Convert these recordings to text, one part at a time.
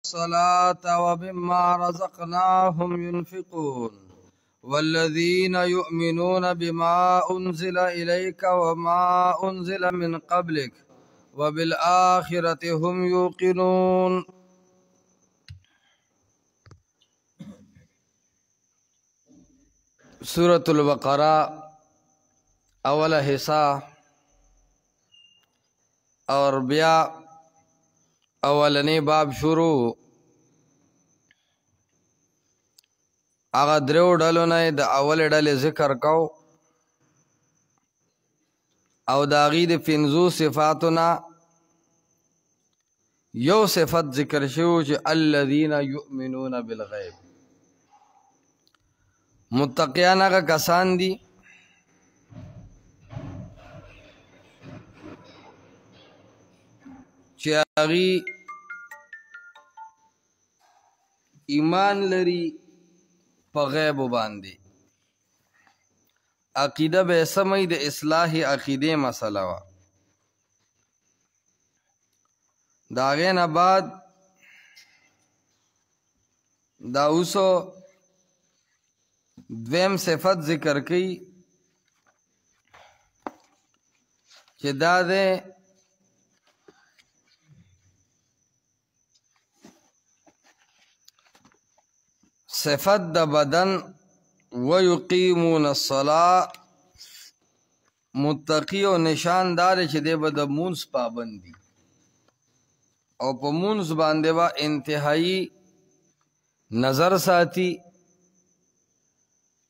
الصلاة ومما رزقناهم ينفقون والذين يؤمنون بما أنزل إليك وما أنزل من قبلك وبالآخرة هم يوقنون. سورة البقرہ اولا حصہ اور بیا اولنی باب شروع اغا دریو ڈلو نای دا اول ڈل ذکر کو او داغی دا پنزو صفاتنا یو صفت ذکر شو چی الذین یؤمنون بالغیب، متقیان اغا کسان دی چی اغی ایمان لری پا غیب باندی. عقیدہ بے سمئی دا اصلاح عقیدے مسئلہ وا. داغین بعد دا اوسو دویم صفت ذکر کی چی دا دے صفت دا بدن ویقیمون الصلاة، متقی و نشان دار چی دے با دا مونس پابندی او پا مونس باندے با انتہائی نظر ساتی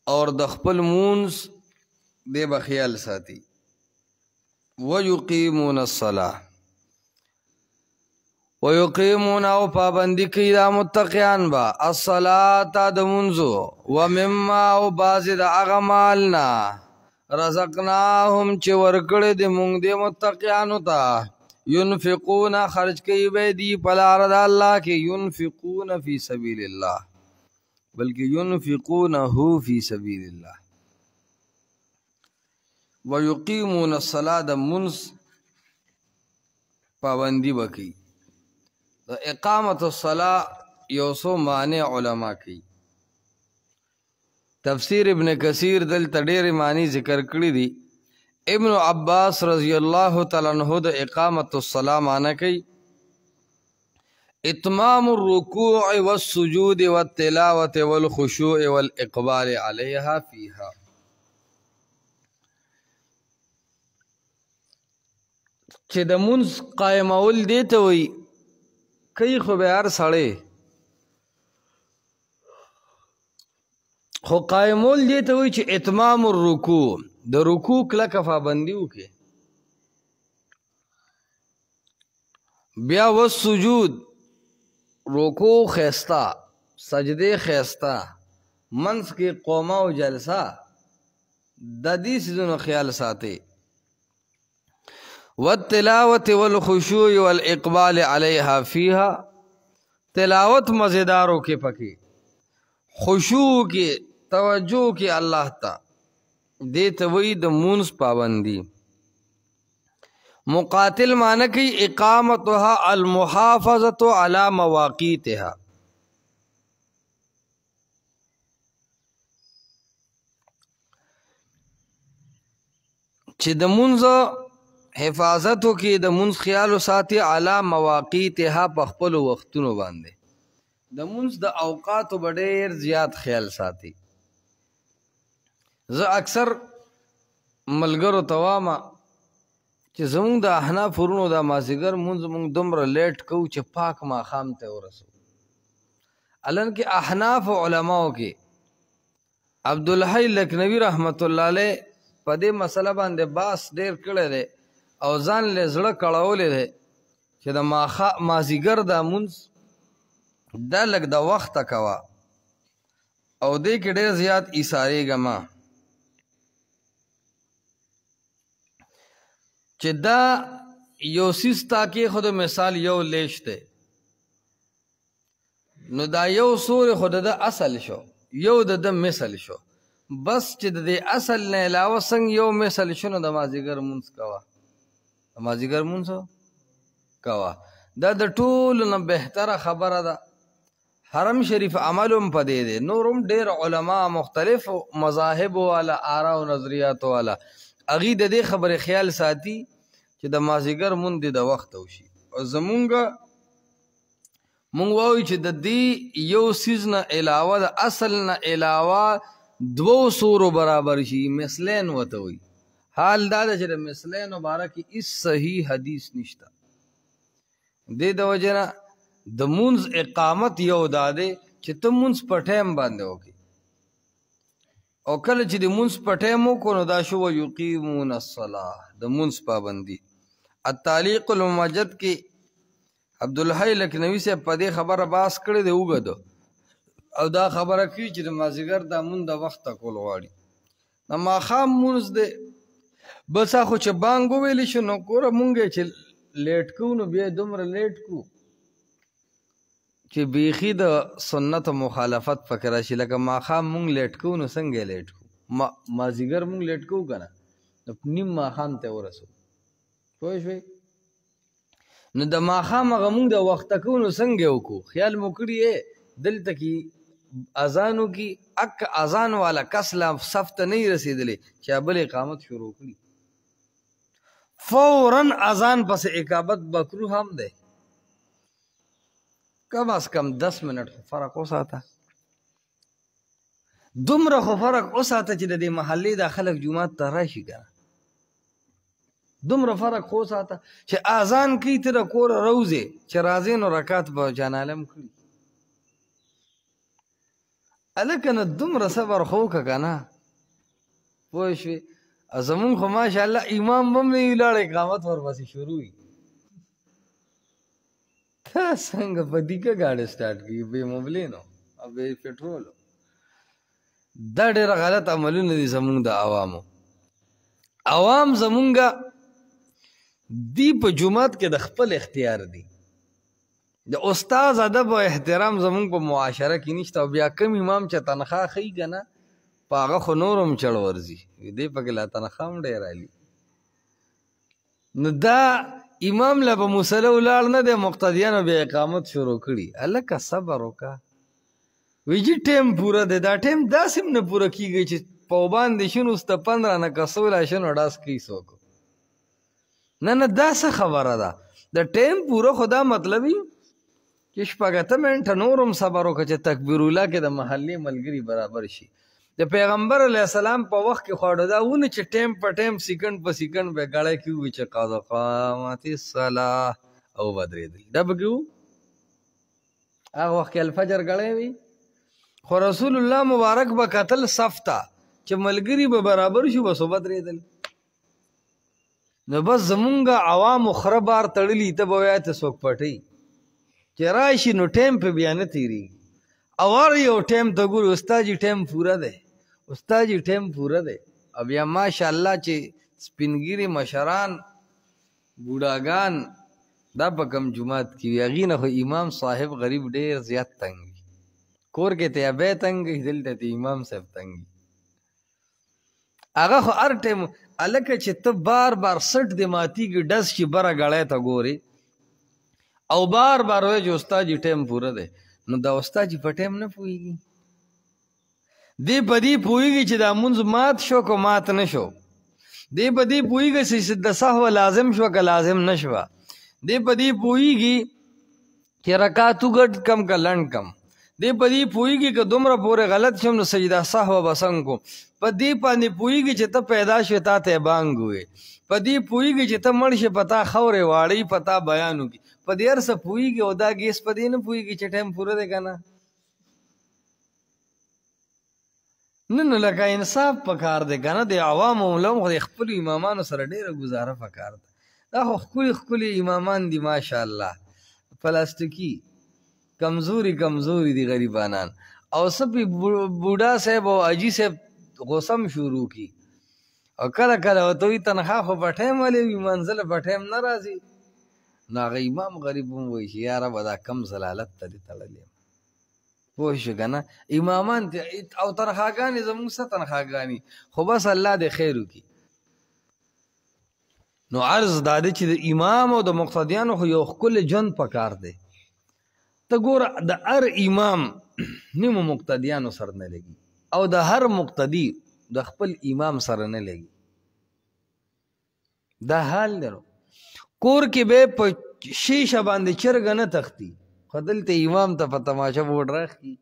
اور د خپل مونس دے با خیال ساتی. ویقیمون الصلاة، ویقیمون او پابندی کی دا متقیان با الصلاة دا منزو ومما او بازی دا اغمالنا رزقناهم چی ورکڑ دی مونگ دی متقیانو تا ینفقون خرج کی بے دی پلار دا اللہ کی ینفقون فی سبیل اللہ بلکہ ینفقونہو فی سبیل اللہ. ویقیمون الصلاة دا منز پابندی بکی. اقامت الصلاة یوسو معنی علماء کی. تفسیر ابن کثیر دل تڈیر معنی ذکر کری دی. ابن عباس رضی اللہ تعالیٰ عنہ دا اقامت الصلاة معنی کی اتمام الرکوع والسجود والتلاوت والخشوع والاقبال علیہا فیہا. چی دا منز قائم اول دیتا ہوئی کئی خو بیار سڑے خو قائمول دیتا ہوئی چی اتمام الرکوع دا رکوع کلک پابندیو کے بیا والسجود رکوع خیستا سجدے خیستا منس کے قومہ و جلسہ دا دی سیزن خیال ساتے والتلاوت والخشوع والاقبال علیہا فیہا. تلاوت مزیداروں کے پکے خشوع کے توجہ کے اللہ تا دیتا وی دا مونس پابندی. مقاتل معنی کی اقامتها المحافظت علی مواقیتها، چی دا مونز حفاظتو کی دا منز خیالو ساتی علی مواقیتها پخپل وقتونو باندے. دا منز دا اوقاتو بڑیر زیاد خیال ساتی. زا اکثر ملگرو تواما چی زمون دا احناف فرونو دا مازیگر منز مونگ دمر لیٹ کو چی پاک ما خامتے ورسو. علن کے احناف علماء کے عبدالحی لکنوی رحمت اللہ علیہ پدے مسئلہ باندے باس دیر کڑے دے او ځان له زړه کړهولی دی چې د مازیګر دا مونځ دا لږ د وخته کوه او دې کې ډېر زیات ایسارېږه ما چې دا یو څیز تا کې خو د مثال یو لیش دی نو دا یو سورې خو د ده اصل شو یو د ده مثل شو بس چې د دې اصل نه علاوه څنګه یو مثل شو نو د مازیګر مونځ کوه مازیګر مونځ کوا. دا د ټولو نه بهتره خبره ده. حرم شریف عمل هم په دې دی. نور هم ډېر علما مختلف مذاهب والا آرا او نظریات والا هغوی د دې خبرې خیال ساتي چې د مازدیګر مونځ دې د وخته وشي. او مونږ وایو چې د دې یو څیز نه علاوه د اصل نه علاوه 2 سورو برابر شي، مثلین ورته وایي. حال دا ده چې د مثلینو باره کې هېڅ صحیح حدیث نشته. دې د وجې نه د مونځ اقامت یو دا دی چې ته مونځ په ټایم باندې وکړې، او کله چې د مونځ په ټایم وکړو نو دا شو ویقیمون الصلاة، د مونځ پابندي. التعلیق الممجد کې عبدالحی لکنوي صاحب په دې خبره بحث کړی دی اوږد، او دا خبره کوي چې د مازدیګر دا مونځ د وخته کول غواړي. د ماښام مونځ دی بس خو چې بانګ وویلی شو نو ګوره مونږ یې چې لیټ کوو نو بیا یې دومره لیټ کوو چې بیخي د سنت مخالفت پکې راشي. لکه ماښام مونږ لیټ کوو نو څنګه یې لیټ کوو؟ مازدیګر مونږ لیټ کوو که نه، نو نیم ماښام ته ورسو. پوه شوې؟ نو د ماښام هغه مونږ د وخته کوو نو څنګه یې وکړو؟ خیال مو کړي دلته کې اذانو کې اک اذان والا کس لا صف ته نه رسېدلی چې بل اقامت شروع کړي، فوراً اذان پس اقامت مکروه هم دی. کم از کم 10 منٹ خو فرق وساته، دومره خو فرق وساته چې د دې محلې دا خلک جومات ته راشي که نه، دومره فرق خو وساته چې اذان کوي ته د کوره روځې چې راځې نو رکات به جانعالم کړي. هلکه نه دومره صبر خو وکړه که نه. پوه شوې؟ زمونږ خو ماشاءالله امام به هم نه وي ولاړ، اقامت ورپسې شروع وي. ته څنګه په دیګه ګاډی سټارټ کړي بې موبلینو او بې پټرولو؟ دا ډېره غلط عملونه دي زمونږ د عوامو. عوام زمونږ دی په جومات کې د خپل اختیار دی، د استاد ادب او احترام زمونږ په معاشره کې نشته. او بیا کم امام چې تنخواه ښیي که نه په هغه خو نور هم چړ ورځي، دې پکې لا تنخواه هم ډېر رالي. نو دا امام لا په مصلی ولاړ نه دی، مقتدیانو بیا اقامت شروع کړي. هلکه صبر وکړه، وایي جي ټایم پوره دی. دا ټایم داسې هم نه پوره کېږي چې په وباندې شنو سته 15 نه که 16 شنو ډاس کوي څوک. نه نه دا څه خبره ده؟ د ټایم پوره خو دا مطلب وي چې 8 منټه نور هم صبر وکړه چې تکبیر الله کې د محلې ملګري برابر شي. د پیغمبر علیه السلام په وخت کې خواړه دا ونه چې ټایم په ټایم سیکنډ په سیکنډ به ګړی کې ووي چې قد قامت الصلاة او بدرېدل، دا به کې وو. هغه وخت کې الفجر ګړی وي، خو رسول الله مبارک به کتل صف ته چې ملګري به برابر شو بس وبدرېدل. نو بس زمونږ عوامو خره بار تړلي، ته به وایې ته څوک پټوي چې راشي نو ټایم په بیا نه تېرېږي. اور یو ټایم ته ګوري استاد جي ټایم پوره دی، استاد جي ټایم پوره دی. او بیا ماشاءالله چې سپینګیري مشران بوډاګان دا په کم جومات کې وي، هغې نه خو امام صاحب غریب ډېر زیات تنګ وي. کور کې ته ابی تنګ وي، دلته ته امام صاحب تنګ وي. هغه خو هر ټایم هلکه چې ته بار بار سټ دې ماتېږي ډز شي بره ګړی ته ګورې او بار بار وایي چې استاد جي ټایم پوره دی، نو دا استاد جي په ټایم نه پوهېږي. دی په دې پوهېږي چې دا مونځ مات شو که مات نه شو، دی په دې پوهېږي چې د سهوه لازم شوه که لازم نه شوه، دی په دې پوهېږي چې رکات اوږد کم که لنډ کم، دی په دې پوهېږي که دومره پورې غلط شم نو سجده سهوه به څنګه کوم، په دې باندې پوهېږي چې ته پیدا شوې تا ته بانګ ووې، په دې پوهېږي چې ته مړ شې په تا خاورې واړوي په تا بیان وکړي، په دې هر څه پوهېږي. او دا ګیس په دې نه پوهېږي چې ټایم پوره دی که نه. نه نو لکه انصاف پکار دی که نه، د عوامو له هم خو د خپلو امامانو سره ډېره ګزاره پکار ده. دا خو ښکلي ښکلي امامان دي ماشاءالله، پلاستیکي کمزوري کمزوري دي غریبانان. او څه پې بوډا صاحب او حاجي صاحب غوسم شروع کی او کله کله ورته وایي تنخواه خو په ټایم ولې وي، منزله په ټایم نه راځي. نو هغه امام غریب هم وایي چې یا ربه دا کم ضلالت ته دې تړلی یم. پوه شو که نه؟ امامان او تنخواګانې زمونږ څه تنخواګانې، خو بس الله دې خیر وکړي. نو عرض دا دی چې د امام او د مقتدیانو خو یو ښکلی ژوند پکار دی. ته ګوره د هر امام نیمو مقتدیانو سره نه لګي او د هر مقتدي د خپل امام سره نه لګي. دا حال دی نو کور کې به په شیشه باندې چرګ نه تختی خو دلته امام ته په تماشه بوډ راخي.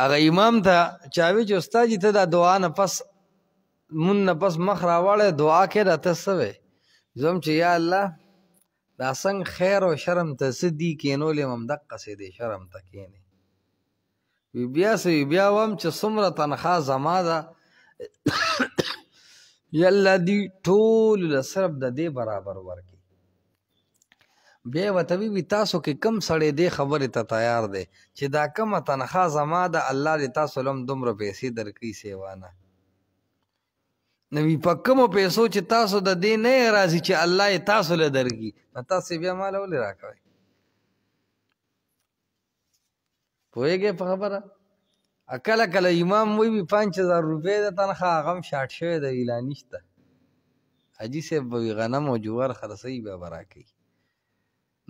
هغه امام ته چاوي چې استاد ته دا دعا نه پس مون نه پس مخ راوړی دعا کې راته څه وی زم چې یا الله دا څنګه خیر او شرم ته څه دي کینولې هم دقسې دی شرم ته کینې وی بیا څه بیا وم چې څومره تنخوا زما ده یا الله دې ټولو له صرف د دې برابر ورکړي. بیا ورته وی تاسو کې کم سړی دې خبرې ته تیار دی چې دا کمه تنخوا زما ده الله دې تاسو له هم دومره پیسې درکړي سیوا نه. نو وی په کومو پیسو چې تاسو د دې نه راځي چې الله یې تاسو له درکړي نو تاسو بیا ماله ولې راکوئ. پوهېږئ په خبره کله کله امام وی 5000 روپۍ د تنخوا هغه هم شاټ شوی د ایله نشته حاجي صاحب به وي غنم او جوار خرڅوي بیا به راکوي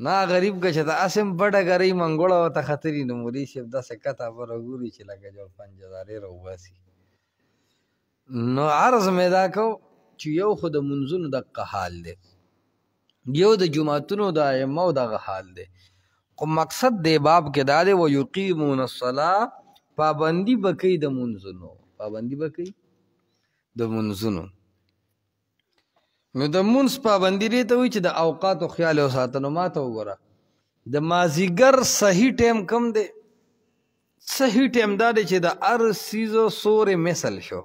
نه غریب که چې ته اسم بډه ګرۍ منګوړه ورته ختري نو مولوي صاحب داسې کته به راګوري چې لکه جوړ 5000 یې راوباسي. نو عرض مې دا کو چې یو خو د منځونو دغه حال دی یو د جماعتونو د ائمو دغه حال دی خو مقصد دی باب کې دا دی ویقیمون الصلاة پابندي به کوي د منځونو پابندي به کوي د منځونو. نو د منځ پابندي دې ته وایي چې د اوقاتو خیال وساته. نو ما ته وګوره د مازدیګر صحیح ټایم کم دی صحیح ټایم دا دی چې د هر څیزو سورې مثل شو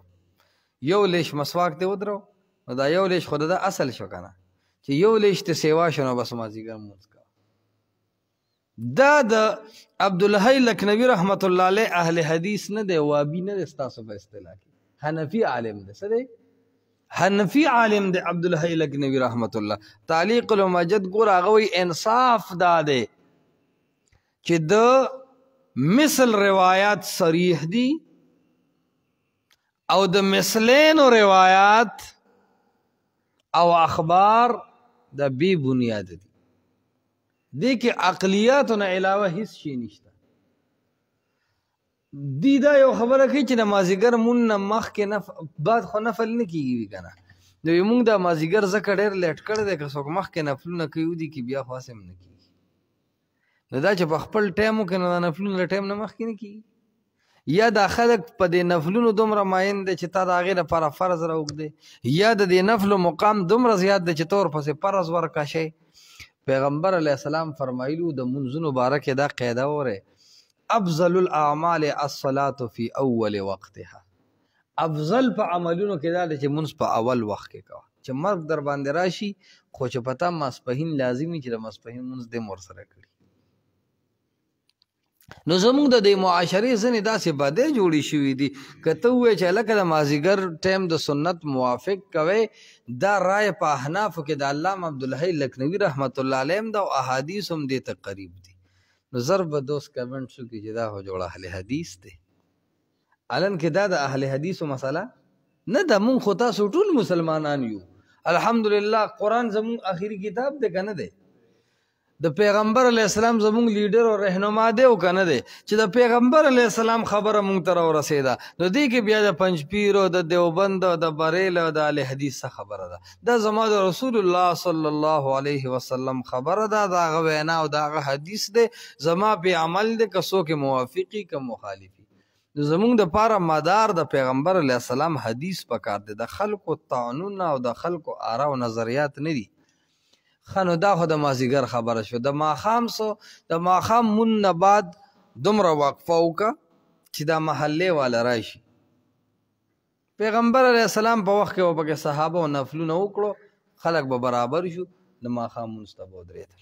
یو لیش مسواک ته ودرو نو دا یو لیش خود دا اصل شو کنه چې یو لیش ته سیوا شو نو بس مازدیګر مونځ کا. دا د عبدالحی لکنوی رحمت الله علیه اهل حدیث نه دی وابی نه دی ستاسو په اصطلاح کې حنفی عالم دی څه دی حنفی عالم دی عبدالحی لکنوی رحمت الله. تعلیق المجد ګور هغه وی انصاف دا دی چې د مثل روایات صریح دی او د مثلینو روایات او اخبار د بی بنیاد دي دی کې عقلیاتو نه علاوه هیڅ شی نشته. دی دا یو خبره کوي چې د مازدیګر مون نه مخکې بعد خو نفل نه کیږي کنه نو موږ د مازدیګر ځکه ډېر لیټ کړی دی که څوک مخکې نفلونه کوي ودي کې بیا خو هسې هم نه کیږي نو دا چې په خپل ټایم وکړي نو دا نفلونه له ټایم نه مخکې نه کیږي یا دا خلک په دې نفلونو دومره ماین دی چې تا د هغې لپاره فرض راوږدی یا د دې نفلو مقام دومره زیات دی چې تور پسې فرض ورکه شي. پیغمبر علیه السلام فرمایلو د منځونو باره کې دا قاعده وره افضل الاعمال الصلاة فی اول وقتها افضل په عملونو کې دا دی چې منځ په اول وخت کې کوه چې مرګ در باندې راشي خو چې پته ماسپښین لازمي چې د ماسپښین منځ دې ورسره کړي. نو زمونږ د دې معاشرې ځینې داسې بدې جوړې شوي دي که ته ووایې چې هلکه د مازدیګر ټایم د سنت موافق کوئ دا رایه په احنافو کې د علامه عبدالحی لکنوي رحمت الله علیه هم ده او احادیث هم دې ته قریب دي. نو زر به دوست کمنټ شو کې چې دا خو جوړ اهل حدیث دی علن کې دا د اهل حدیثو مسله نه ده. مونږ خو تاسو ټول مسلمانان یو الحمدلله قرآن زمونږ آخري کتاب دی که نه دی د پیغمبر علیه السلام زمونږ لیډر او رهنما دی او که نه دی چې د پیغمبر علیه السلام خبره مونږ ته راورسېده نو دې کې بیا د پنجپیر او د دیوبند او د بریل او د اهل حدیث څه خبره ده دا زما د رسول الله صلی الله علیه وسلم خبره ده د هغه وینا او د هغه حدیث دی زما په عمل دی که څوک موافقي که مخالفي. نو زمونږ دپاره مدار د پیغمبر علیه السلام حدیث پکار دی د خلکو طعنونه او د خلکو آرا او نظریات نه دي. خنو دا خو د مازدیګر خبره شو د ماښام سو د ماښام مون نه بعد دومره وقفه وکړه چې دا محلې والا راشي. پیغمبر علیه السلام په وخت کې و پکې صحابه او نفلونه وکړو خلک به برابر شو د ماښام مونځ ته به ودرېدل.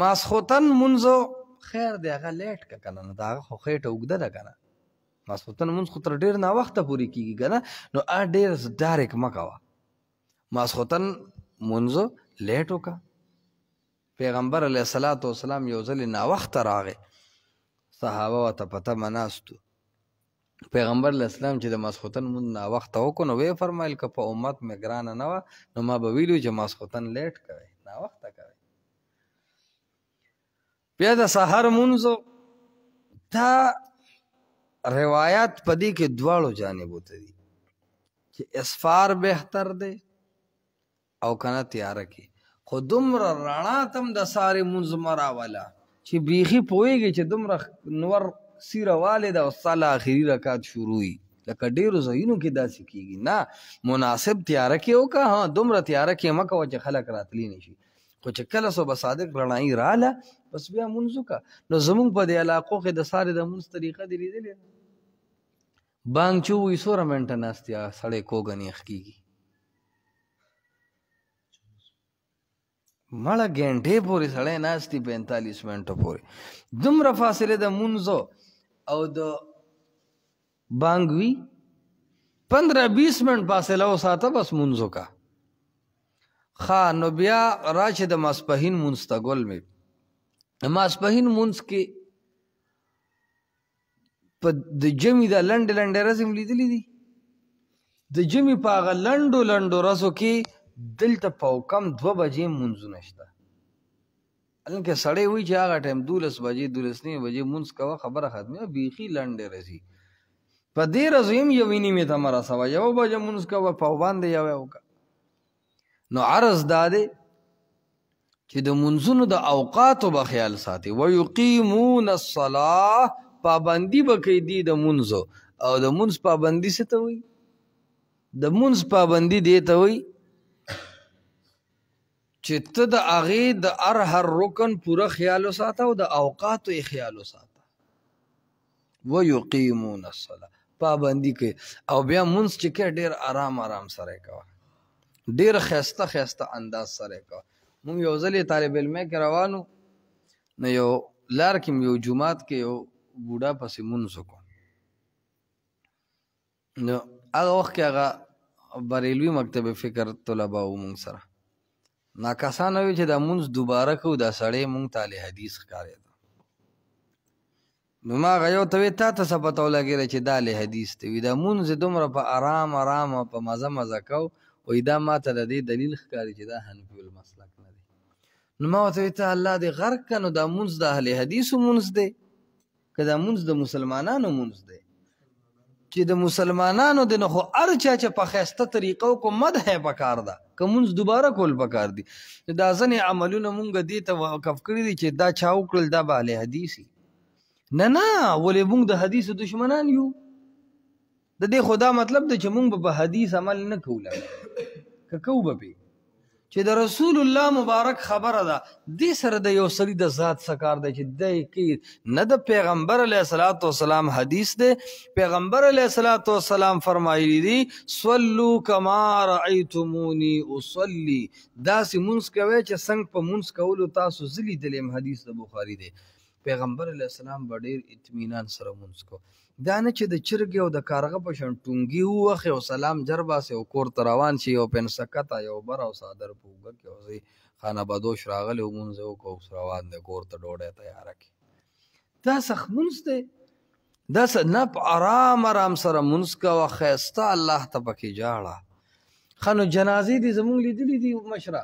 ماسخوتن مونځو خیر دی هغه لیټ که که نه نو د هغه خو خېټه اوږده ده که نه ماسخوتن مونځ خو تر ډېر ناوخته پورې کېږي که نه نو ډېر ډایرک مه کوه ماسخوتن مونځو لیټ وکړه. پیغمبر علیه الصلاة والسلام یو ځل ناوخته راغی صحابه ورته په تمه ناست وو پیغمبر علیه السلام چې د ماسخوتن مونځ ناوخته وکړو نو ویې فرمایل که په امت مې ګرانه نه وه نو ما به ویلو چې ماسخوتن لیټ کوئ ناوخته کوئ. بیا د سحر مونځو دا روایات په دې کې دواړو جانبو ته دي چې اسفار بهتر دی او کنه تیاره کې خو دومره رڼا تم د سارې مونځ مه راوله چې بیخي پوهېږي چې دومره نور سیره والې ده او ستا له آخري رکات شروع وي لکه ډېرو ځایونو کې داسې کېږي نه مناسب تیاره کې وکړه ها دومره تیاره کې مه کوه چې خلک راتلی نه شي خو چې کله صبح صادق رڼایي راله بس بیا مونځ وکړه. نو زمونږ په دې علاقو کې د سارې د مونځ طریقه دې لیدلې بانګ چې ووایي څومره منټه ناست یا سړی کوږه نیخ کېږي مړه ګنټې پورې سړی ناست دي 45 منټو پورې دومره فاصلې د مونځو او د بانګ وي 15-20 منټ فاصله وساته بس مونځ وکړه ښه. نو بیا راشه د ماسپښین مونځ ته ګل مې ماسپښین مونځ کې په د جمعې د لنډې لنډې ورځې م لیدلي دي د جمعې په هغه لنډو لنډو ورځو کې دلته په کم 2 بجې مونځونه شته هلکه سړی وایي چې هغه ټایم 12 بجې 12 بجې مونځ کوه خبره ختمه بیخي لنډې ورځې په دې ورځو هم 1:30 ته مه رسوه 1 بجه مونځ کوه په باندې یوه وکړه. نو عرض دا دی چې د مونځونو د اوقاتو به خیال ساتي ویقیمون الصلاة پابندي به کوي دي د مونځو او د مونځ پابندي څه ته وایي د مونځ پابندي دې ته وایي چې ته د هغې د هر رکن پوره خیال وساته او د اوقاتو یې خیال وساته ویقیمون الصلاة پابندي کوي او بیا مونځ چې کوې ډېر آرام آرام سره یې کوه ډېر ښایسته ښایسته انداز سره یې کوه. مونږ یو ځل یې طالب علمۍ کې روانو نو یو لار کې یو جومات کې یو بوډا پسې مونځ وکړو نو هغه وخت کې هغه بریلوي مکتب فکر طلبه و مونږ سره ناکسانه وي چې دا مونځ دوباره کوو دا سړی مونږ ته اهل حدیث ښکارېده نو ما هغه یو ته وې تا ته څه پته ولګېده چې دا اهل حدیث دی وي دا مونځ دومره په آرام آرام په مزه مزه کو وایي دا ما ته د دې دلیل ښکاري چې دا حنفي المسلک نه دی. نو ما ورته وایي ته الله دې غرق که نو دا مونځ د اهل حدیثو مونځ دی که دا مونځ د مسلمانانو مونځ دی چې د مسلمانانو دی نو خو هر چا چې په ښایسته طریقه وکړو مدح یې پکار ده که مونځ دوباره کول پکار دي. دا ځینې عملونه مونږ دې ته وقف کړي دي چې دا چا وکړل دا به اهل حدیث نه ولې مونږ د حدیثو دشمنان یو د دې خو دا مطلب دی چې مونږ به په حدیث عمل نه کوو که کوو به پې چې د رسول الله مبارک خبره ده دې سره د یو سړي د ذات څه کار دی چې دی کوي نه د پیغمبر علیه الصلاة والسلام حدیث دی پیغمبر علیه الصلاة والسلام فرمایلی دي صلو کما رأیتمونی اصلي داسې مونځ کوئ چې څنګه په مونځ کولو تاسو زه لیدلی یم حدیث د بخاري دی پیغمبر علیه السلام به ډېر اطمینان سره مونځ کو دا نه چې د چرګې او د کارغه په شان ټونګي ووخې او سلام جر باسې او کور ته روان شي یو پنسکته یو بر او څادر په اوږه کې او خانه بدوش راغلی او مونځ یې وکړو اوس روان دی کور ته ډوډۍ تیاره کړي دا سخت مونځ دی دا نه په آرام آرام سره مونځ کوه ښایسته الله ته پکې جاړه. ښه نو جنازې دې زمونږ لیدلي دي مشره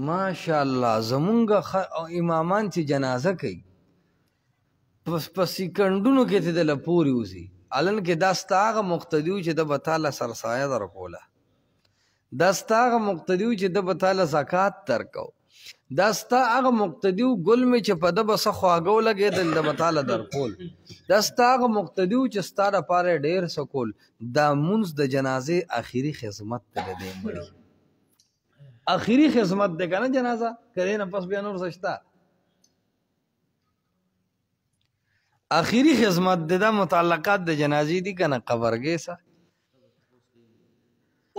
ماشاءالله زمونږ امامان چې جنازه کوي په سیکنډونو کې ته دله پورې وځي الن کې دا ستا هغه مقتدي و چې ده به تاله سرسایه درکوله دا ستا هغه مقتدي و چې ده به تاله زکات درکو دا ستا هغه مقتدي و ګل مې چې په ده به څه خواږه ولګېدل ده به تاله درکول دا ستا هغه مقتدي و چې ستا دپاره یې ډېر څه کول دا مونځ د جنازې اخري خدمت دی د دې مړي اخري خدمت دی که نه جنازه که دې نه پس بیا نور څه شته اخیری خدمت دا متعلقات د جنازې دي که نه قبرګې سه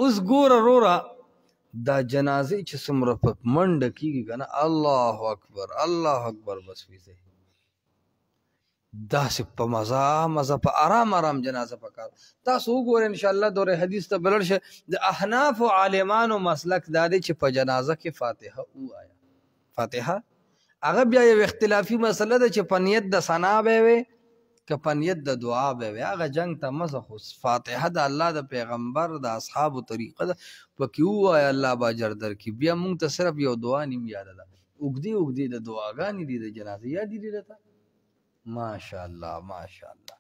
اوس ګوره روره دا جنازې چې څومره په منډه کېږي که نه الله اکبر الله اکبر بس ویځئ داسې په مزه مزه په آرام آرام جنازه پکار تاسو وګورئ انشاءالله دورې حدیث ته بلل شه د احنافو عالمانو مسلک دا دی چې په جنازه کې فاتحه ووایه فاتحه هغه بیا یو اختلافي مسله ده چې په نیت د ثنا به وي که په نیت د دعا به وي هغه جنگ ته مزه خو فاتحه د الله د پیغمبر د اصحابو طریقه ده پکې ووایه الله به اجر درکړي. بیا موږ ته صرف یو دعا نیم یاده ده، اوږدې اوږدې د دعاګانې دي د جنازې، یادې دي درته؟ ماشاءالله ماشاءالله.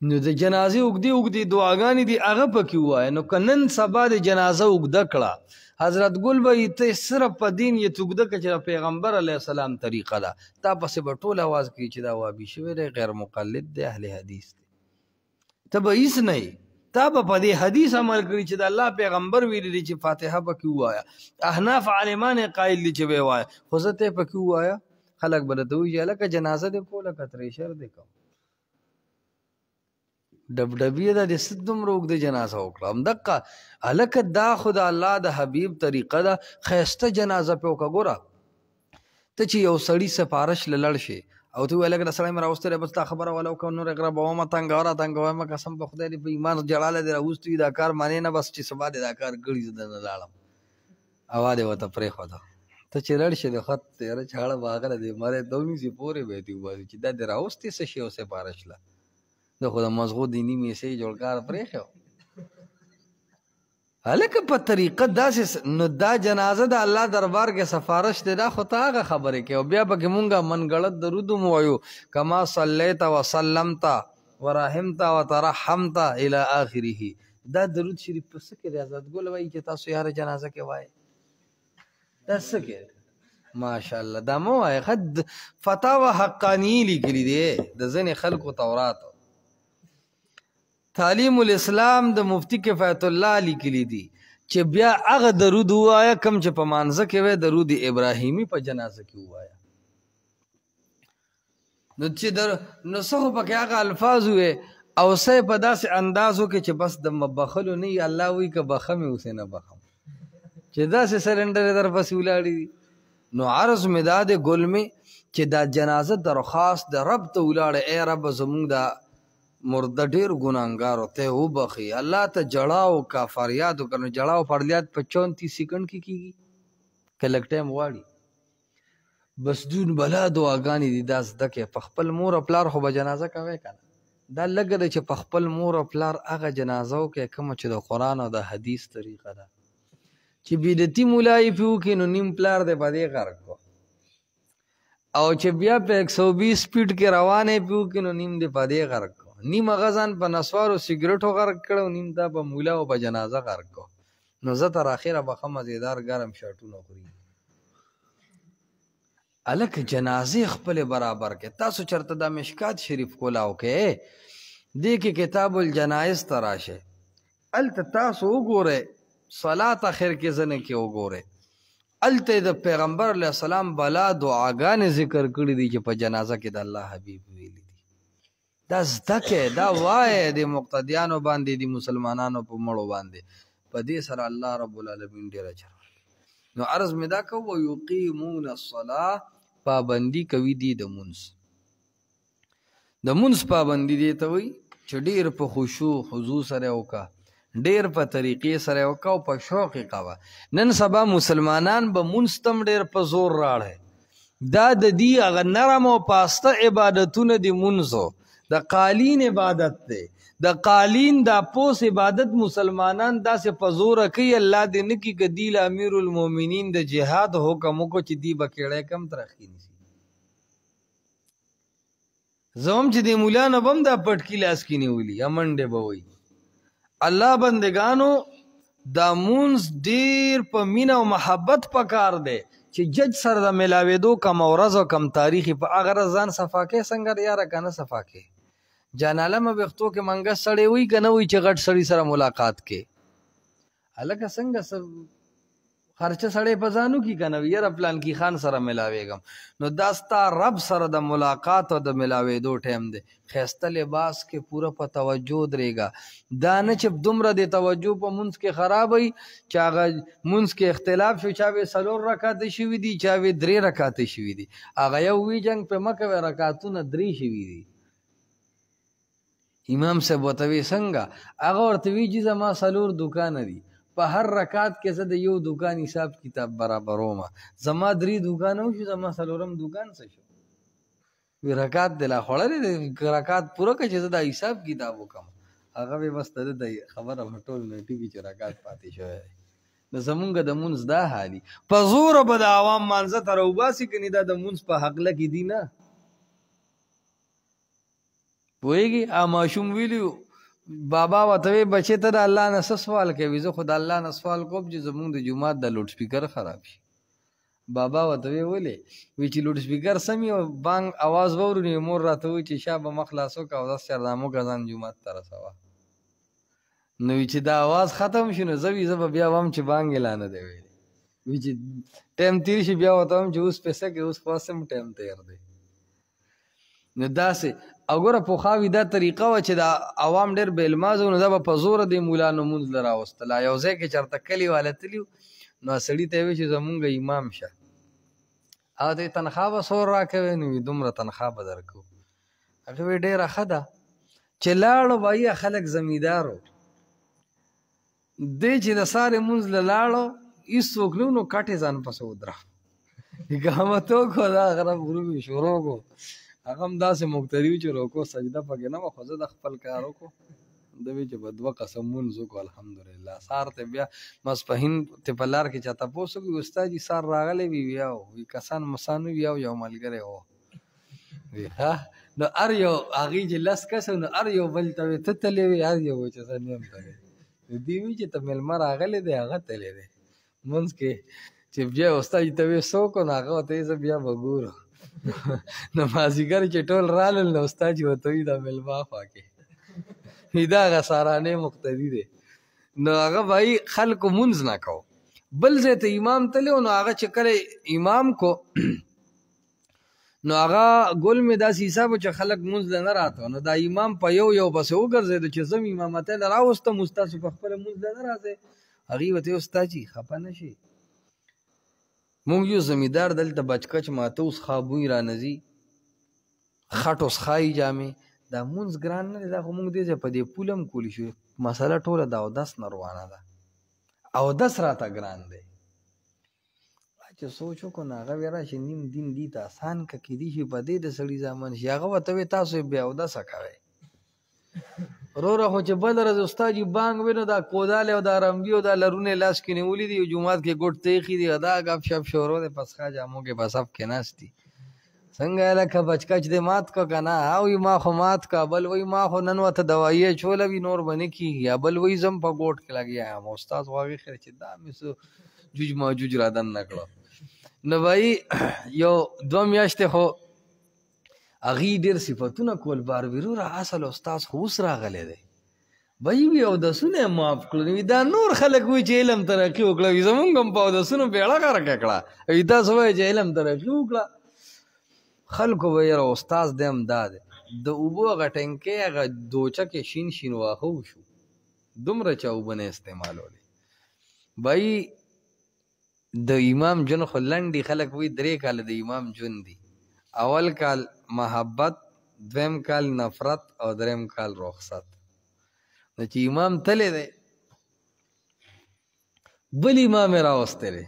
نو د جنازې اوږدې اوږدې دعاګانې دي هغه پکې ووایه. نو که نن سبا د جنازه اوږده کړه حضرت ګل به ته صرف په دین یې اوږده کړه چې د پیغمبر علیه السلام طریقه ده، تا پسې به ټول اواز کوي چې دا وابي شوی دی، غیر مقلد دی، اهل حدیث دی. ته به هیڅ نه یې، تا به په دې حدیث عمل کړي چې د الله پیغمبر ویلي دی چې فاتحه پکې ووایه. احناف عالمان قایل دي چې ویې وایه، خو زه ته یې پکې ووایه. خلک به درته وایي چې هلکه جنازه دې کوله که ترېشر دې کوم، ډبډبیه ده د څه دومره اوږده جنازه وکړه. همدقه هلکه دا خو د الله د حبیب طریقه ده، ښایسته جنازه پې وکړه. ګوره ته چې یو سړي سفارش له لړ شي او ته وایې لکه د سړی مې راوستی دی، بس تا خبره وله وکړه نور غره به ومه تنګوه را تنګوه مه، قسم په خدای دې په ایمان جړالی دې راوستی دا کار منې نه، بس چې سبا دې دا کار کړي زه دنه لاړم. هوا دې ورته پرېښوده. ته چې لړ شي د خط یاره چاړه به هغه دې مری ته ونیسي پورې به یې دې وباسي چې دا دې راوستی څه شي او سفارش له د خو د مزغو دیني میسې جوړ کار پرېښی و. هلکه په طریقه داسې نو دا جنازه د الله دربار کې سفارش دی، دا خو ته هغه خبرې کوي او بیا پکې مونږ منګړت درود هم وایو کما صلیت وسلمت ورحمت وترحمت الی آخره. دا درود شریف په څه کې دی؟ حضرت ګل وایي چې تاسو یاره جنازه کې وایي. دا څه کې دی؟ ماشاءالله دا مه وایه. فتاوی حقانیې لیکلي دی د ځینې خلکو تورات. تعلیم الاسلام د مفتی کفایت الله لیکلی دي چې بیا هغه درود ووایه کم چې په مانځه کې وی درود ابراهیمي په جنازه کې ووایه. نو چې نو څه خو پکې هغه الفاظ وې او څه په داسې انداز وکړي چې بس د بخلو نه وي. الله وایي که بخم یې اوسې نه بخم چې داسې سلنډر یې در پسې ولاړې دي. نو عرض مې دا دی ګل مې چې دا جنازه درخواست د رب ته ولاړې، ای رب زمونږ دا مرده ډیر ګناهګارو ته وبخي. الله ته جړا وکړه، فریاد وکړه. نو جړا او فریاد په 34 سیکنډ کې کېږي که لږ ټایم غواړي. بس دون بلا دعاګانې دي دا زده کړې. په خپل مور او پلار خو به جنازه کوی که نه؟ دا لږه ده چې په خپل مور او پلار هغه جنازه وکړې کومه چې د قرآن او د حدیث طریقه ده. چې بدعتي ملایې پې وکړي نو نیم پلار دی په دې غرق کو، او چې بیا په 120 سپیډ کې روانې پې وکړي نو نیم دی په دې غرق کو. نیم هغه ځان په نسوارو سګرټو غرق کړه او نیم دا په مولا او په جنازه غرق کو. نو زه تر اخره به ښه مزېدار ګرم شاټونه خوري. هلکه جنازې خپلې برابر کې. تاسو چېرته دا مشکات شریف کولاو کې دې کې کتاب الجنایز ته راشئ، هلته تاسو وګورئ صلات اخر کې ځنې کې وګورئ، هلته د پیغمبر علیه السلام بلا دعاګانې ذکر کړي دي چې په جنازه کې د الله حبیب ویلي دي. دا زده کې دا وایه د مقتدیانو باندې د مسلمانانو په مړو باندې، په دې سره الله رب العالمین ډېر اجر. نو عرض مې دا کوو ویقیمون الصلاة، پابندي کوي دي د مونځ. د مونځ پابندي دې ته وایي چې ډېر په خشوع خضوع سره وکړه، ډېر په طریقې سره وکړه او په شوق یې کوه. نن سبا مسلمانان به مونځ تم ډېر په زور راړی. دا د دې هغه نرم او پاسته عبادتونه د مونځو د قالین عبادت دی. د قالین دا پوس عبادت مسلمانان داسې په زوره کوي. الله دې نه کړي که دی له امیر المؤمنین د جهاد حکم وکړو چې دی به کیړی کم ترخي نیسي. زه هم چې د مولا نه به هم دا پټکي لاس کې نیولي منډې به وایي. الله بندګانو دا مونځ ډېر په مینه او محبت پکار دی چې جج سره د ملاوېدو کم ورځ او کم تاریخي په هغه ورځ ځان صفا کې څنګه یاره که نه صفا کې. جانعلمه ویښتو کې منګه سړی وي که نه وي چې غټ سړي سره ملاقات کې. هلکه څنګه خرچه سړی په ځانو کې که نه وي یاره پلان کې خان سره ملاوېږم. نو دا ستا رب سره د ملاقات او د ملاوېدو ټایم دی. ښایسته لباس کې پوره په توجه درېږه. دا نه چې دومره د توجه په مونځ کې خراب وي چې هغه مونځ کې اختلاف شو، چا وی 4 رکعاته شوي دي، چا وی 3 رکعاته شوي دي. هغه یو وی جنګ پې مه کوې، رکعتونه 3 شوي دي. امام صاحب ورته وی څنګه؟ هغه ورته وی چې زما 4 دوکانه دي، په هر رکعت کې زه د یو دوکان حساب کتاب برابرومه. زما 3 دوکانه وشو، زما 4م دوکان څه شو؟ وی رکات د لا خوړلې رکات پوره کړه چې زه دا حساب کتاب وکم هغه به بس ته د خبره ټول نه ټیږي چې رکات پاتې شوی د زمونږ د مونځ دا حالي په زوره به د عوام مانځه ته راوباسي کني دا د مونځ په حقله کې دي نه پوهېږي ماشوم ویلي بابا ورته وی بچې ته د الله نه څه سوال کوي زه خو د الله نه سوال کوم چې زمونږ د جومات د لوډ سپیکر خراب شي بابا ورته ولې وی چې لوډ سپیکر سمي او بانګ اواز واورو نو مور راته وی چې شا به مخ خلاصو که اودس چردامو که ځان جومات ته رسوه نو وی چې دا اواز ختم شي نو زه به بیا وایم چې بانګ اعلان نه دی ویلی وی چې ټایم تیر شي بیا ورته وایم چې اوس پیسه کې اوس خو هم ټایم تیر دی نو داسې او ګوره پخوا دا طریقه وه چې د عوام ډېر بې علمازه وو نو دا به په زوره د مولانو مونځ له راوستله یو ځای کې چېرته کلي والا تلي نو سړي ته یې وی چې زمونږ امام شه هغه ته تنخواه به څور راکوې نو وي دومره تنخواه به درکوو هغې وی ډېره ښه ده چې لاړو به خلک زمیندار و دی چې د سارې مونځ له لاړو هېڅوک نه و نو کټ یې ځان پسې ودره اقامت وکړو دا غرب غروب یې شروع کړو هغه هم داسې مقتدي و چې روکو سجده پکې نه وه خو زه د خپل کار وکړو ده وی چې به 2 قسم مونځ وکړو الحمدلله سار ته بیا ماسپښین ته په لار کې چا تپوس وکړي استاد جي سار راغلی وي بیا وي کسان مسان وي یو ملګری و وی ها نو هر یو هغې چې 10 کسه نو هر یو بل ته وی ته تللی وي هر یو چې زه نه یم تللی دوی وی چې ته مېلمه راغلی دی هغه تللی دی مونځ کې چې بیا استاد جي ته وی څوک و نو هغه ورته وی زه بیا به ګورو نو مازدیګر چې ټول رالل نو استاد جي ورته وی دا مېلمه خوا کې دا هغه سارانې مقتدي دی نو هغه به خلکو مونځ نه کو بل ځای ته امام تللی نو هغه چې کله امام کو نو هغه ګل مې داسې حساب چې خلک مونځ له نه راته نو دا امام په یو پسې وګرځېدو چې زه مې امامتی له راوستم اوس تاسو په خپله مونځ له نه راځئ هغې ورته استاد جي خفه نه شي مونږ یو زمیندار دلته بچکچ ماته اوس خوابوی رانځي خټ اوس ښایي جامې دا مونځ ګران نه دی دا خو مونږ دې ځای په دې پول هم کولی شو مسله ټوله د اودس نه روانه ده اودس راته ګران دی چې سوچ وکړو نو هغه بیا راشي نیم دین دي ته اسان که کیدای شي په دې د سړي زامن شي هغه ورته وایي تاسو یې بیا اودسه کوئ وروره خو چې بل ورځ استاد جي بانګ وي نو دا کودالې او دا رمبي او دا لرونې لاس کې نیولي دي جومات کې ګوټ تیخي دي دا ګپ شپ شروع دی پسخا جامو کې په صف کې ناست دي څنګه لکه بچکچ دې مات کو که نه وایي ما خو مات کا بل وایي ما خو نن ورته دوایي اچوله وي نور به نه کېږي یا بل وایي زم په ګوټ کې لګیا یم استاد خو هغې خیر چې دا مې څه جوج ماجوج را دننه کړه نو وایي یو 2 میاشتې خو هغې ډېر صفتونه کول بار وروره اصل استاد خو اوس راغلی دی وایي وي اودسونه یې معاف کړل وي دا نور خلک وایي چې علم ترقي وکړه وي زمونږ هم په اودسونو بیړه غرقه کړه وي تاسو وایي چې علم ترقي وکړه خلکو به یاره استاد دی هم دا دی د اوبو هغه ټینکۍ هغه دوچه کې شین واښه وشو دومره چا اوبه نه استعمالولې وایي د امام جون خو لنډي خلک وایي 3 کاله د امام جون دي اول کال محبت 2م کال نفرت او 3م کال رخصت نو چې امام تللی دی بل امام یې راوستلی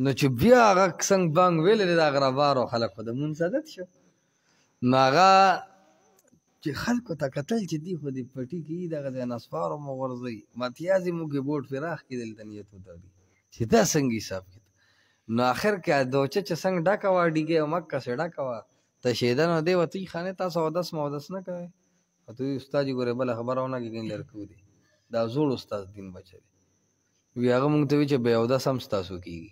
نو چې بیا هغه څنګه بانګ ویلی دی د هغه ربارو خلک خو د مونځ عادت شو نو هغه چې خلکو ته کتل چې دی خو د پټي کې دغه ځای نسوارو مو غورځوي متیازې موږ یې بوټ پراخ کې دلته نیت وتړي چې دا څنګه حساب کړي نو آخر کې دوچه چې څنګه ډکه وه ډیګۍ او مکه سې ډکه وه تشېده نو دی ورته خانې تاسو اودس مودس نه کوئ ورته وایي استاد جي ګورې بله خبره ونه کړي لرکو دی دا زوړ استاد دین بچه دی وی هغه مونږ ته وایي چې بې اودس هم ستاسو کېږي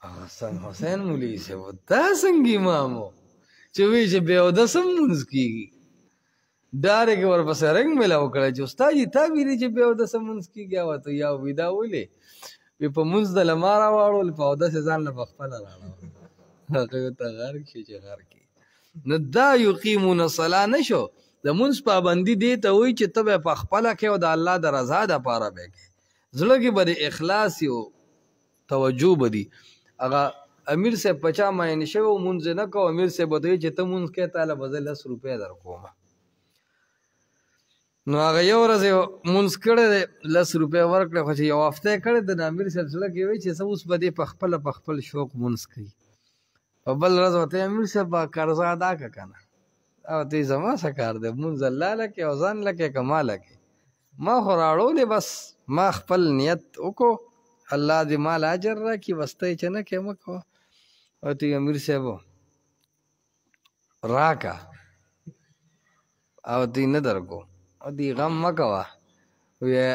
حسن حسین مولوي صاحب دا څنګه امام و چې وایي چې بې اودس هم مونځ کېږي ډارېږې ورپسې رنګ میلاو کړی چې استاد جي تا ویلي چې بې اودسه مونځ کېږي ورته یا وي دا ولې وی په مونځ د له ما راواړول په اودس یې ځان له پخپله راړول هغه ورته غرق شي چې غرق یې نو دا یقیمون الصلاه نه شو د مونځ پابندي دې ته وایي چې ته به یې پخپله کوې او د الله د رضا دپاره به یې کوې زړه کې به د اخلاص او توجه به دي هغه امیر صاحب په چا معین شوی و مونځ یې نه کوو امیر صاحب ورته وایي چې ته مونځ کوې تاله به زه 10 روپۍ درکومه نو هغه یو ورځ یې مونځ کړی دی 10 روپۍ ورکړې خو چې یو هفته یې کړی د امیر صاحب زړه کې وایي چې زه اوس به دې په خپل شوق مونځ کوي په بل ورځ ورته امیر صاحب قرضه ادا کړه که نه او ته زما څه کار دی مونځ الله لکې او ځان لکې که ما لکې ما خو راړولې بس ما خپل نیت وکړو الله دې مال اجر راکړي بس ته یې چې نه کوې مه کوه ورته امیر صاحب راکه او تی نه درکو او دی غم مه کوه ویې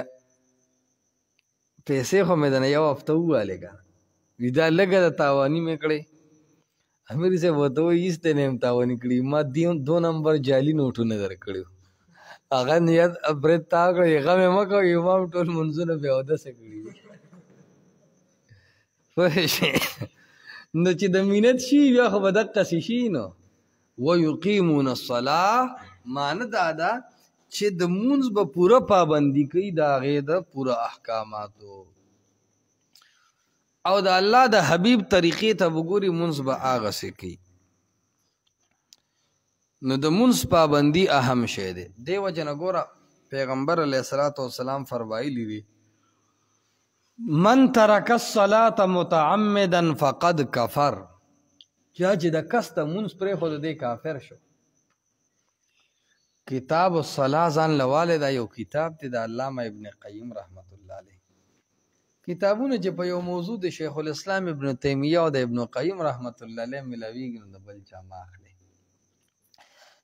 پیسې خو مې د نه یو هفته ووالې که وي دا لږه د تاواني مې کړې امیر صاحب ورته وایي هېڅ ته نه یم تاواني کړي ما 2 نمبر جعلي نوټونه درکړي هغه نیت برید تاو کړی غم یې مه کوه امام ټول منځونه بې اودسه کړي پوه شې نو چې د مینت شي بیا خو به دقسې شي نو ویقیمون الصلاة معنی دا ده چې د مونځ به پوره پابندي کوي د هغې د پوره احکاماتو او د الله د حبیب طریقې ته وګوري مونځ به هغسې کوي نو د مونځ پابندي اهم شی دی دې وجه نه ګوره پیغمبر علیه الصلاة والسلام فرمایلي دي من ترک الصلاة متعمدا فقد کفر چا چې د کس ته مونځ پرېښود دی کافر شو کتاب الصلاة ځان لوالی دا یو کتاب دی د علامه ابن قیم رحمت الله علیه کتابونه چې په یو موضوع د شیخ الاسلام ابن تیمیه او د ابن قیم رحمت الله علیه ملاویږي نو د بل چا مه اخلي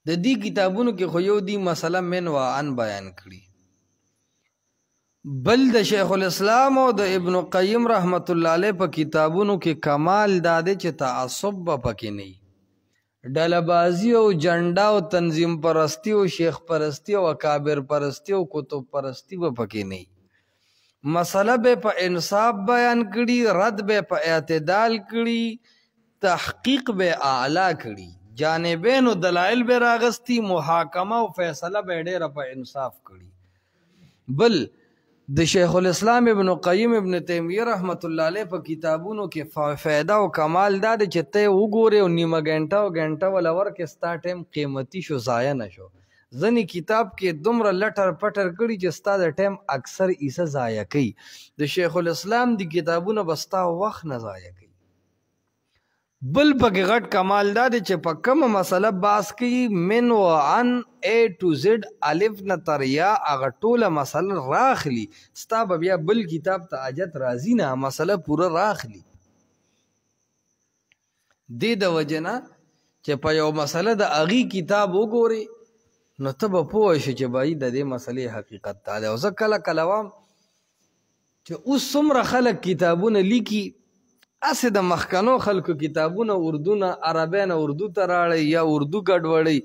د دې کتابونو کې خو یو دی مسله من و عن بیان کړي بل د شیخ الاسلام او د ابن قیم رحمت الله علیه په کتابونو کې کمال دا دی چې تعصب به پکې نه وي ډلهبازي او جنډا او تنظیم پرستی او شیخ پرستی او اکابر پرستی او کتب پرستی به پکې نه وي مسله به په انصاف بیان کړي رد به په اعتدال کړي تحقیق به اعلی کړي جانبین او دلایل به راغستی محاکمه او فیصله به ډیره په انصاف کړي بل د شیخ الاسلام ابن قیم ابن تیمیه رحمت الله علیه په کتابونو کې فایده او کمال دا دی چې ته وګورې او نیمه ګنټه او ګنټه ولا ورکې ستا ټایم قیمتي شو ضایع نه شو ځینې کتاب کې دومره لټر پټر کړي چې ستا د ټایم اکثر ایسه ضایع کوي د شیخ الاسلام دی کتابونه به ستا وخت نه ضایع کوي بل پکې غټ کمال دا دی چې په کومه مسله بحث کوي من و عن A to Z الف نه تر یا هغه ټوله مسله راخلي ستا به بیا بل کتاب ته حاجت راځي نه مسله پوره راخلي دې د وجه نه چې په یو مسله د هغې کتاب وګورې نو ته به پوه شې چې بھائی د دې مسلې حقیقت دا دی او زه کله کله وایم چې اوس څومره خلک کتابونه لیکي اسې د مخکنو خلکو کتابونه اردو نه عربی نه اردو ته راړی یا اردو ګډوډی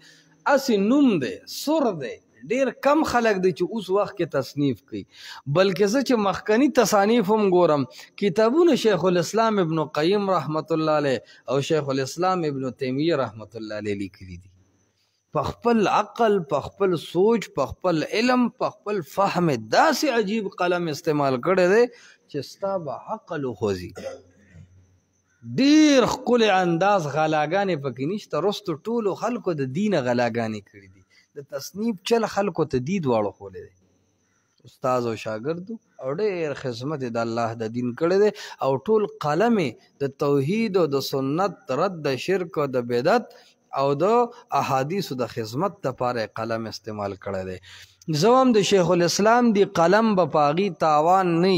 اسې نوم دی سر دی ډېر کم خلک دی چې اوس وخت کې تصنیف کوي بلکې زه چې مخکني تصانیف هم ګورم کتابونه شیخ الاسلام ابن قیم رحمت الله علیه او شیخ الاسلام ابن تیمیه رحمت الله علیه لیکلي دي په خپل عقل په خپل سوچ په خپل علم په خپل فهم داسې عجیب قلم استعمال کړی دی چې ستا به عقل وخوځي ډیر ښکلی انداز غلاګانې پکې نشته رستو ټولو خلکو د دینه غلاګانې کړي دي د تصنیف چل خلکو ته دي دواړو ښولی دی استاذ او شاګردو او ډېر خدمت د الله د دین کړی دی او ټول قلم د توحید او د سنت رد د شرک او د بدعت او د احادیثو د خدمت لپاره قلم استعمال کړی دی زه هم د شیخ الاسلام دی قلم به په هغې تاوان نه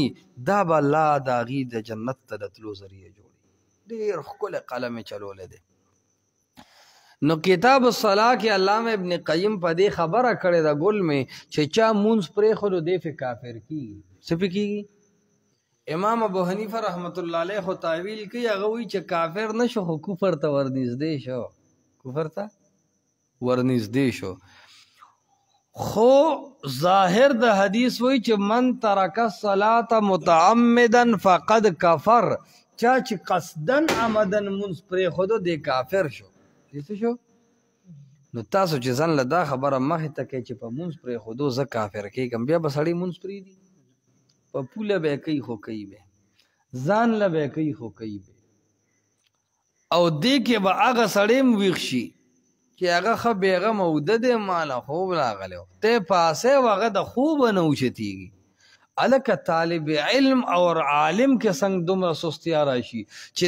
دا به الله د هغې د جنت ته د تلو ذریعه جوړي ډېر ښکلی قلم یې چلولی دی نو کتاب الصلاة کې علامه ابن قیم په دې خبره کړې ده ګل مې چې چا مونځ پرېښودو دی پې کافر کېږي څه پې کېږي امام ابو حنیفه رحمت الله علیه خو تعویل کوي هغه وایي چې کافر نه شو خو کفر ته ورنږدې شو کفر ته ورنږدې شو خو ظاهر د حدیث وایي چې من ترک الصلاة متعمدا فقد کفر چا چې قصدن عمدن مونځ پرېښودو دی کافر شو شو نو تاسو چې ځان له دا خبره مخې ته کوي چې په مونځ پرېښودو زه کافر کېږم بیا به سړی مونځ پرېږدي په پوله به یې کوي خو کوي به ځان له به یې کوي خو کوي به او دې کې به هغه سړی هم ویښ شي چې هغه ښه بېغمه اوده دی ماله خوب راغلی ته پاسې و هغه د خوبه نه اوچتېږي الکه طالب علم اور عالم کې څنګه دومره سستیا راشي چې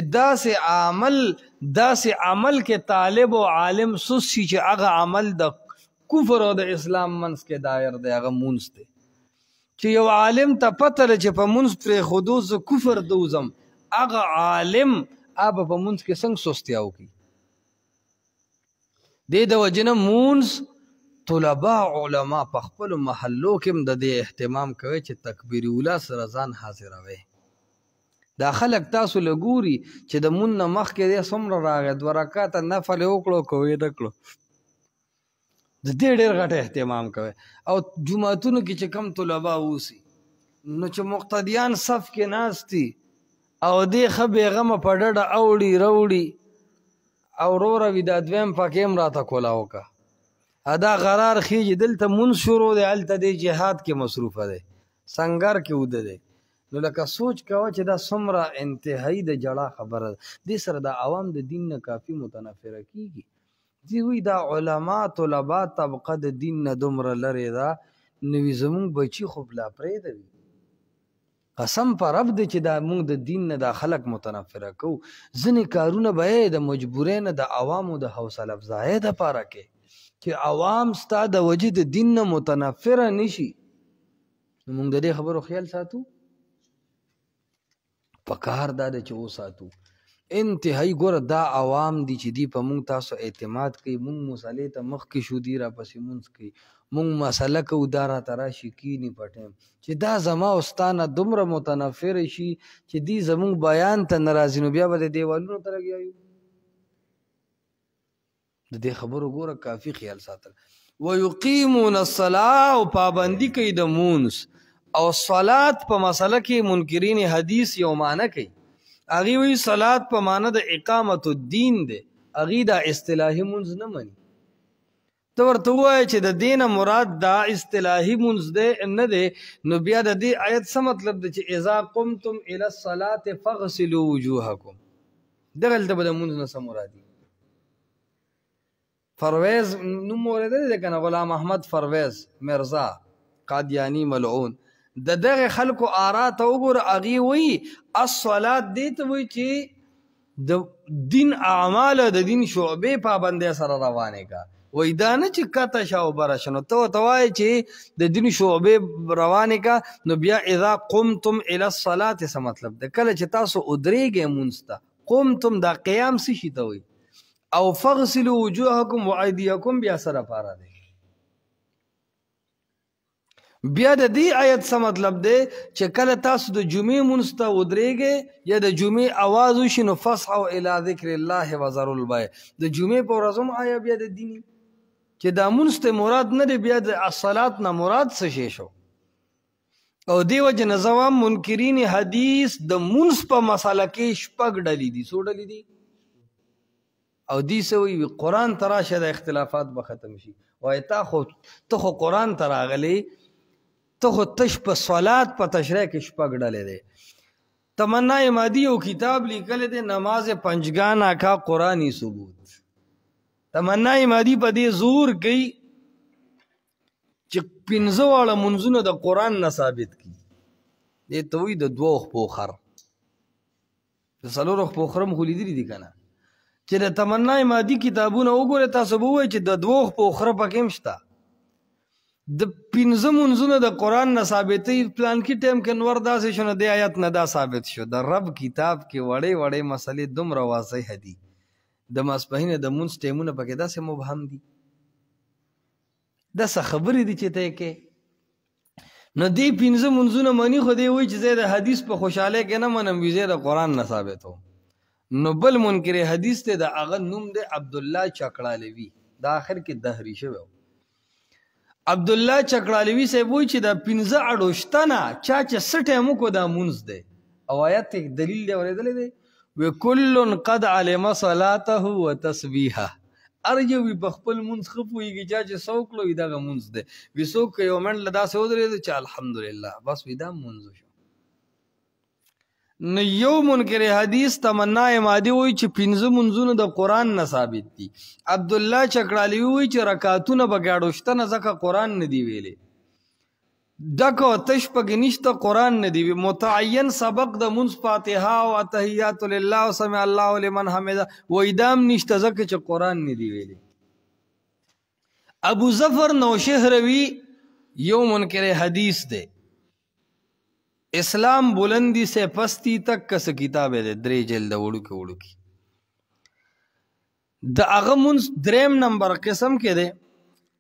داسې عمل کې طالب او عالم سست شي چې هغه عمل د کفر او د اسلام منځ کې دایر دی، هغه مونځ دی. چې یو عالم ته پته ده چې په مونځ پرېښودو زه کفر دوزم، هغه عالم هغه په مونځ کې څنګه سستیا وکړي؟ دې د وجې نه مونځ طلبا علما په خپلو محلو کې هم د دې اهتمام کوي چې تکبیر اوله سره ځان حاضروي. دا خلک تاسو له ګوري چې د مونځ نه مخکې دی څومره راغی 2 رکعته نفل یې وکړو که ویې نه کړو، د دې ډېر غټ اهتمام کوي. او جوماتونو کې چې کم طلبا اوسي نو چې مقتدیان صف کې ناست دي او دې ښه بېغمه په ډډه اوړي روړي او روره وي، دا دویم پکې هم راته کولا وکړه، دا قرار خیږي دلته مونځ شروع دی، هلته دی جهاد کې مصروفه دی، سنګر کې اوده دی. نو لکه سوچ کوه چې دا څومره انتهایی د جړا خبره ده. دې سره د عوام د دین نه کافي متنفره کېږي. دي وایي دا علما طلبا طبقه د دین نه دومره لرې ده، نو وي زمونږ بچي خو بلا پرېږده وي. قسم په رب دی چې دا مونږ د دین نه دا خلک متنفره کوو. ځینې کارونه به یې د مجبورۍ نه د عوامو د حوصله افزایۍ دپاره کوې چې عوام ستا د وجې د دین نه متنفره نشي. نو موږ د دې خبرو خیال ساتو، پکار دا ده چې وساتو. انتهایی ګوره دا عوام دي چې دی په موږ تاسو اعتماد کوي، موږ مسلې ته مخکې شو دی راپسې مونځ کوي، موږ مسله کوو دا راته راشي کیني په ټایم چې دا زما او ستا نه دومره متنفره شي چې دی زموږ بیان ته نه راځي، نو بیا به د دیوالونو ته لګیا یو. د دې خبرو ګوره کافي خیال ساتل. ويقيمون الصلاة او پابندي کوي د مونځ او صلات په مسله کې منکرین حدیث یو معنی کوي. هغې وایي صلات په معنی د اقامت الدین دی، هغې دا اصطلاحي مونځ نه مني. ته ورته ووایه چې د دې نه مراد دا اصطلاحي مونځ دی نه دی، نو بیا د دې آیت څه مطلب دی چې اذا قمتم الى الصلاة فاغسلوا وجوهکم، دغلته به د مونځ نه څه مرادي؟ فرویز نوم اوریدلی دی که نه، غلام احمد فرویز مرزا قادیانی ملعون، د دغه خلکو آرا ته وګوره، هغې وایي الصلات دې ته وایي چې د دین اعمال د دین شعبې پابندۍ سره روانې کا. وایي دا نه چې کته شه او بره شه، نو ته ورته وایې چې د دین شعبې روانې کا. نو بیا اذا قمتم الى الصلات څه مطلب دی؟ کله چې تاسو ودرېږئ مونځ ته، قمتم دا قیام څه شي ته وایي، او فغسلوا وجوهکم وایدیکم بیا سره پاره دی. بیا د دې آیت څه مطلب دی چې کله تاسو د جمعې مونځ ته ودرېږئ یا د جمعې اواز وشي نو فصحوا الی ذکر الله وذروا البیع، د جمعې په ورځ هم آیا بیا د دیني چې دا مونځ ته مراد نه دی، بیا د الصلات نه مراد څه شی شو؟ او دې وجې نه زه منکرین حدیث د مونځ په مسله کې 6 ډلې دي. څو ډلې دي؟ او دی سوی قرآن تراشه د اختلافات به ختم شي. وای ته خو قرآن ته راغلی، ته خو تش په صلات په تشریح کې 6 ډلې دی. تمنا مادی یو کتاب لیکلی دی نماز پنجگانه کا قرآنی ثبوت. تمنا مادی په دې زور کوي چې 15 واړه منځونه د قرآن نه ثابت کړي. دې ته وایي د 2 خپو خر، د 4 خپو خر هم خو لیدلي دي که نه؟ چې د تمنا مادي کتابونه وګورئ تاسو به ووایئ چې د 2 خپو خره پکې هم شته. د 15 منځونه د قرآن نه ثابتوي، پلانکي ټایم کې نور داسې شو نو د آیت نه دا ثابت شو. د رب کتاب کې وړې وړې مسلې دومره واضح دي، د ماسپښین د مونځ ټایمونه پکې داسې مبهم دي، داسې خبرې دي چې ته یې کې. نو دې 15 منځونه مني، خو دې وایي چې زه د حدیث په خوشحالۍ کې نه منم، وي زه د قرآن نه ثابتوم. نو بل منکر حدیث ته د هغه نوم دی عبدالله چکړالوي، دا آخر کې دهري شوی. عبدالله چکړالوي صاحب وایي چې د 15 اړوشتنه چا چې څه ټایم وکړو دا مونځ دی. او آیت ته دلیل دی اورېدلی دی، وکل قد علم صلاته وتسبیحه، هر یو په خپل مونځ ښه پوهېږي، چا چې څه وکړو وي دغه مونځ دی. وي څوک که یو منډ له داسې ودرېدو چې الحمدلله بس وي دا مونځ شو. نو یو منکر حدیث تمنا مادي وایي چې 15 منځونه د قرآن نه ثابت دي. عبدالله چکړالوي وایي چې رکعتونه به ګاډوشتنه ځکه قرآن نه دی ویلې. ډکو تش پکې نشته قرآن نه دی متعین سبق د منځ فاتحه او تحیات لله او سمع الله لمن حمده وېدام نشته ځکه چې قرآن نه دی ویلی. ابو ظفر نوشهروی یو منکر حدیث دے اسلام بلندی سے پستی تک کس کتاب دے 3 جلد وړو کې د هغه منځ 3 نمبر قسم کې دی.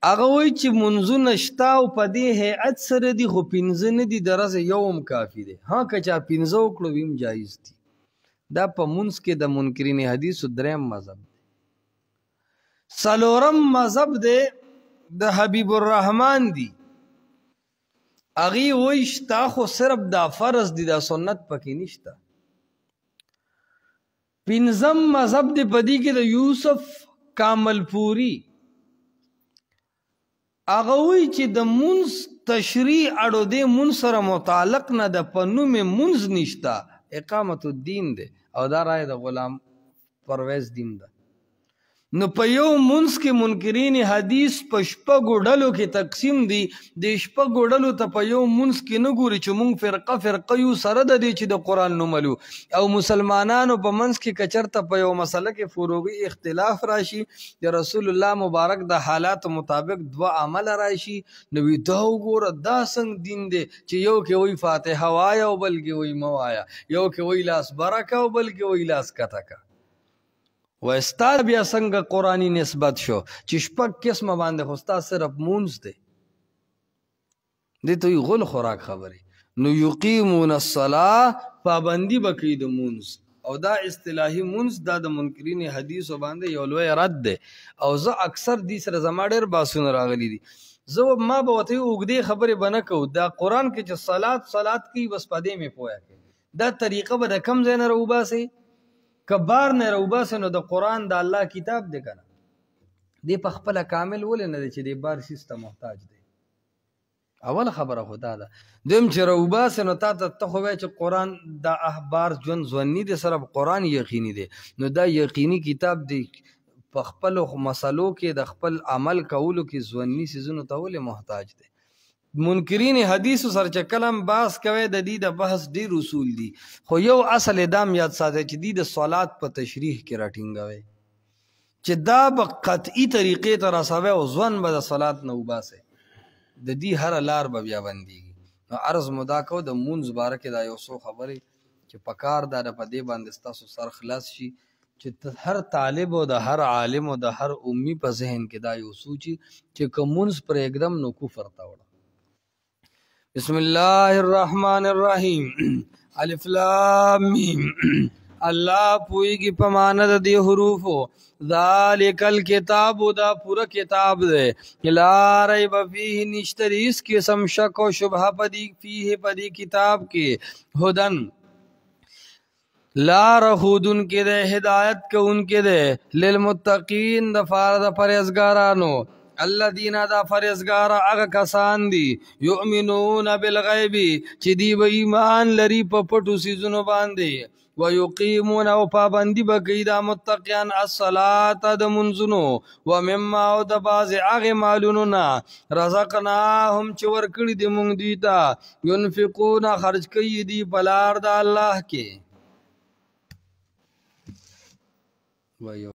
هغه وایي چې منځونه شته او په دې هیئت سره دي خو 15 نه دي درځه یوم کافي دی. ها که چا 15 وکړو ویم جایز دي. دا په منځ کې د منکرین حدیثو 3 مذهب دی. 4م مذهب دی د حبیب الرحمن دی. هغه وایي شته خو صرف دا فرض دي دا سنت پکې نشته. 5م مذهب دی په دې کې د یوسف کامل پوری هغه وایي چې د منځ تشریع اړو دې منځ سره متعلق نه د په نوم منځ نشته اقامت الدین دی او دا رای د غلام پرویز دین ده. نو په یو منځ کې منکرین حدیث په شپږو ډلو کې تقسیم دي. د شپږو ډلو ته په یو منځ کې نه ګوري چې مونږ فرقه یو سره د دې چې د قرآن نوملو او مسلمانانو په منځ کې کچرته په یو مسله کې فروغي اختلاف راشي د رسول الله مبارک د حالات مطابق 2 عمل راشي نو دا وګوره دا څنګه دین دی چې یو کې وی فاتحه وایا او بل کې وی موایا یو کې وی لاس برکه او بل کې وی لاس کتکه و استاد بیا څنګه قرآنی نسبت شو چې شپږ قسمه باندې خو ستا صرف مونځ دی. دې ته وایي غل خوراک خبرې. نو یقیمون الصلاة پابندي به کوي د مونځ او دا اصطلاحي مونځ دا د منکرین حدیثو باندې یو لوی رد دی او زه اکثر دې سره زما ډېر باسونه راغلي دي. زه ما به ورته اوږدې خبرې به نه کوو. دا قرآن کې چې صلات کوي بس په دې مې پوهه کوي دا طریقه به د کم ځای نه راوباسئ کبار نه روباسه نو د قرآن د الله کتاب دی کنه دی په خپل کامل ولې نه دی چې دی بار سیسته محتاج دی. اول خبره خدا ده. دویم چې روباسه نو تا ته خو وایي چې قرآن د احبار ژوند ځواني دی صرف قرآن یقیني دی نو دا یقیني کتاب دی په خپل مسلو کې د خپل عمل کولو کې ځواني سيزونو ته ولې محتاج دی. منکرین حدیث سره چې کلم باس کوي د دې د بحث ډیر اصول دي خو یو اصل ادم یاد ساتي چې دې د صلات په تشریح کې راټینګوي چې دا په قطعي طریقې ته رسوي او ځوان به د صلات نه وباسي د دې هر لار به بیا بنديږي. نو عرض مدا کو د مونږ بارکه دا یو څو خبرې چې پکار دا په دې باندې تاسو سر خلاص شي چې هر طالب او د هر عالم او د هر امي په ذهن کې دا یو سوچي چې کومونس پر एकदम نو کفر تا وړه. بسم الله الرحمن الرحیم الف لام میم الله پویږي په معنا د دې حروفو ذالک الکتاب دا پورا کتاب دی لا ریب فیه نشته اس قسم شک او شبهه پدی فیه پدی کتاب کې هدن لار هودن کې ده هدایت کوونکې ده للمتقین د فار د پرهیزګارانو الذين دا فرزگار اغا کسان دی یؤمنون بالغیب چی دی با ایمان لری پا پٹو سیزنو باندی ویقیمون او پابندی بکی دا متقیان الصلاة دا منزنو ومما او دا باز اغی مالونونا رزقناهم چی ورکڑی دی منگ دیتا ینفقون خرج کئی دی پلار دا اللہ کے